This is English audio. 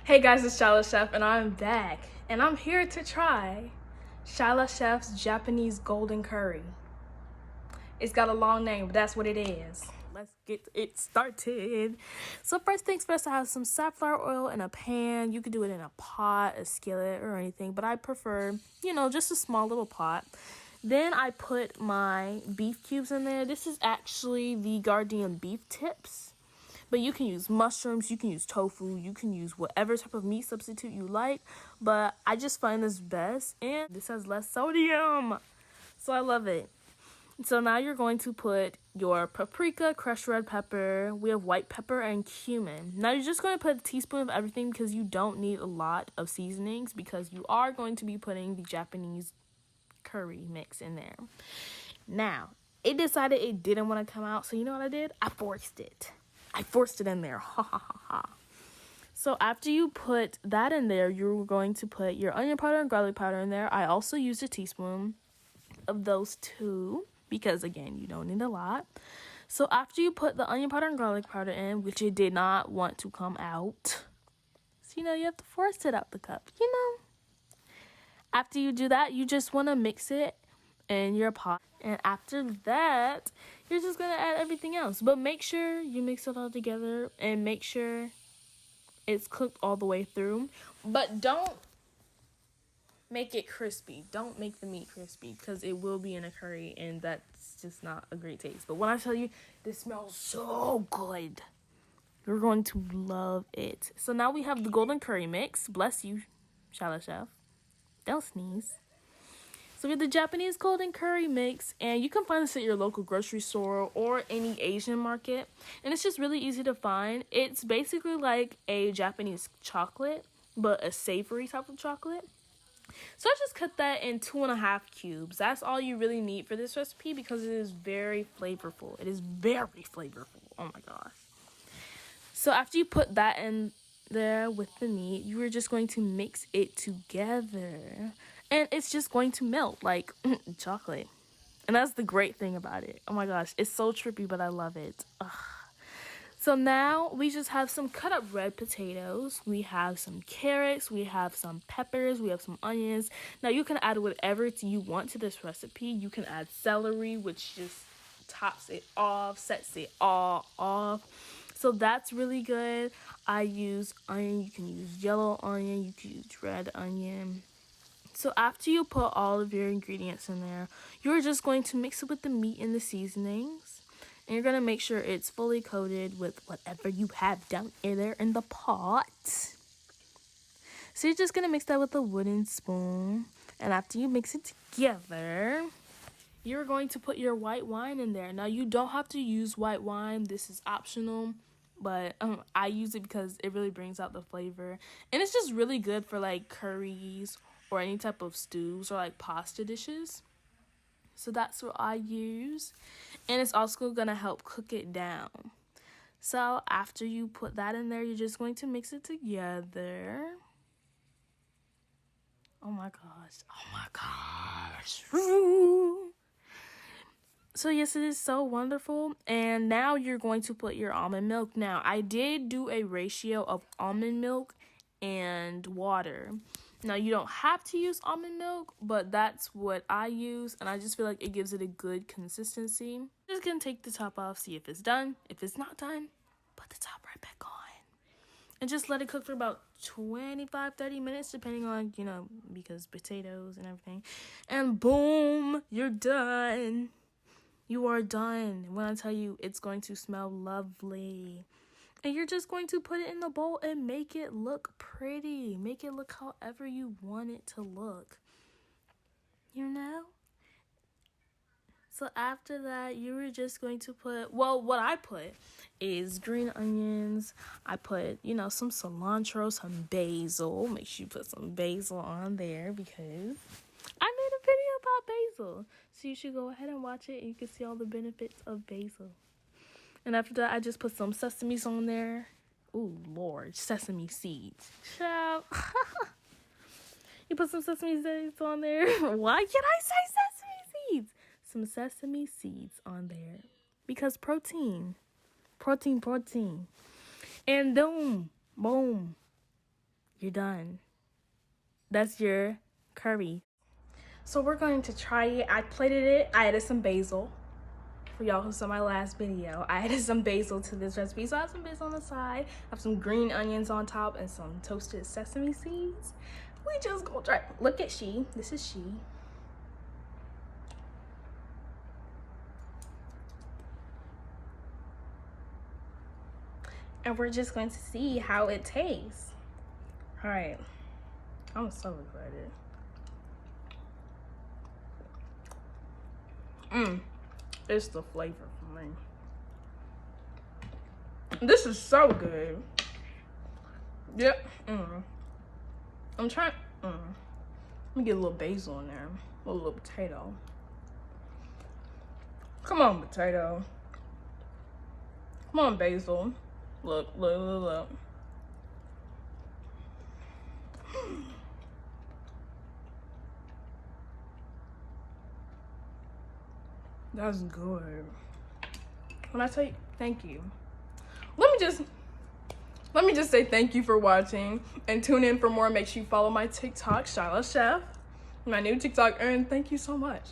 Hey guys, it's Shala Chef and I'm back and I'm here to try Shala Chef's Japanese golden curry. It's got a long name, but that's what it is. Let's get it started. So first things first, I have some safflower oil in a pan. You could do it in a pot, a skillet, or anything, but I prefer, just a small little pot. Then I put my beef cubes in there. This is actually the Guardian beef tips. But you can use mushrooms, you can use tofu, you can use whatever type of meat substitute you like. But I just find this best, and this has less sodium. So I love it. So now you're going to put your paprika, crushed red pepper, we have white pepper, and cumin. Now you're just going to put a teaspoon of everything because you don't need a lot of seasonings because you are going to be putting the Japanese curry mix in there. Now, it decided it didn't want to come out, so you know what I did? I forced it. I forced it in there. Ha ha ha ha. So after you put that in there, you're going to put your onion powder and garlic powder in there. I also used a teaspoon of those two because, again, you don't need a lot. So after you put the onion powder and garlic powder in, which it did not want to come out, so, you have to force it out the cup, After you do that, you just want to mix it in your pot. And after that, you're just going to add everything else. But make sure you mix it all together and make sure it's cooked all the way through. But don't make it crispy. Don't make the meat crispy because it will be in a curry and that's just not a great taste. But when I tell you, this smells so good. You're going to love it. So now we have the golden curry mix. Bless you, Shala Chef. Don't sneeze. So we have the Japanese golden curry mix, and you can find this at your local grocery store or any Asian market. And it's just really easy to find. It's basically like a Japanese chocolate, but a savory type of chocolate. So I just cut that in 2.5 cubes. That's all you really need for this recipe because it is very flavorful. It is very flavorful. Oh my gosh. So after you put that in there with the meat, you are just going to mix it together. And it's just going to melt like chocolate. And that's the great thing about it. Oh my gosh, it's so trippy, but I love it. Ugh. So now we just have some cut up red potatoes. We have some carrots. We have some peppers. We have some onions. Now you can add whatever you want to this recipe. You can add celery, which just tops it off, sets it all off. So that's really good. I use onion. You can use yellow onion. You can use red onion. So after you put all of your ingredients in there, you're just going to mix it with the meat and the seasonings. And you're going to make sure it's fully coated with whatever you have down in there in the pot. So you're just going to mix that with a wooden spoon. And after you mix it together, you're going to put your white wine in there. Now, you don't have to use white wine. This is optional. But I use it because it really brings out the flavor. And it's just really good for like curries or any type of stews or like pasta dishes. So that's what I use. And it's also going to help cook it down. So after you put that in there, you're just going to mix it together. Oh my gosh. Oh my gosh. So yes, it is so wonderful. And now you're going to put your almond milk. Now, I did do a ratio of almond milk and water. Now, you don't have to use almond milk, but that's what I use. And I just feel like it gives it a good consistency. Just gonna take the top off, see if it's done. If it's not done, put the top right back on. And just let it cook for about 25-30 minutes, depending on, because potatoes and everything. And boom, you're done. You are done. When I tell you, it's going to smell lovely. And you're just going to put it in the bowl and make it look pretty. Make it look however you want it to look. So after that, you were just going to put, what I put is green onions. I put, some cilantro, some basil. Make sure you put some basil on there because I made a video about basil. So you should go ahead and watch it and you can see all the benefits of basil. And after that, I just put some sesame on there. Ooh, Lord, sesame seeds. Child. You put some sesame seeds on there. Why can I say sesame seeds? Some sesame seeds on there. Because protein. Protein. And boom. you're done. That's your curry. So we're going to try it. I plated it. I added some basil. For y'all who saw my last video, I added some basil to this recipe. So I have some basil on the side. I have some green onions on top and some toasted sesame seeds. We just gonna try. Look at she. This is she. And we're just going to see how it tastes. All right. I'm so excited. It's the flavor for me. This is so good. Yep. I'm trying. Let me get a little basil in there. A little potato. Come on, potato. Come on, basil. Look, look, look, look. That's good. When I tell you thank you, let me just say thank you for watching and tune in for more. Make sure you follow my TikTok, Shyla Chef, my new TikTok, and thank you so much.